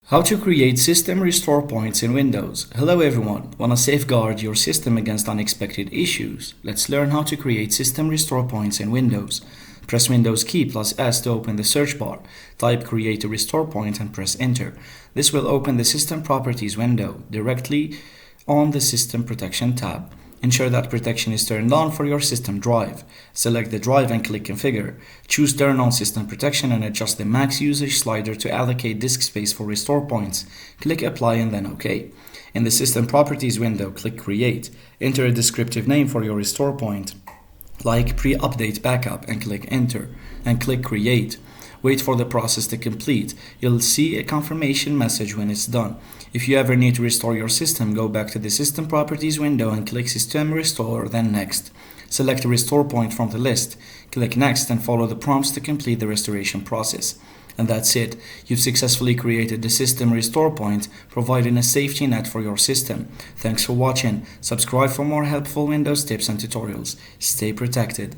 How to create system restore points in Windows. Hello everyone, wanna safeguard your system against unexpected issues? Let's learn how to create system restore points in Windows. Press Windows key plus S to open the search bar. Type create a restore point and press enter. This will open the system properties window directly on the system protection tab. Ensure that protection is turned on for your system drive. Select the drive and click configure. Choose turn on system protection and adjust the max usage slider to allocate disk space for restore points. Click apply and then OK. In the system properties window, click create. Enter a descriptive name for your restore point, like pre-update backup, and click enter and click create. Wait for the process to complete. You'll see a confirmation message when it's done. If you ever need to restore your system, go back to the System Properties window and click System Restore, then Next. Select a restore point from the list. Click Next and follow the prompts to complete the restoration process. And that's it. You've successfully created the system restore point, providing a safety net for your system. Thanks for watching. Subscribe for more helpful Windows tips and tutorials. Stay protected.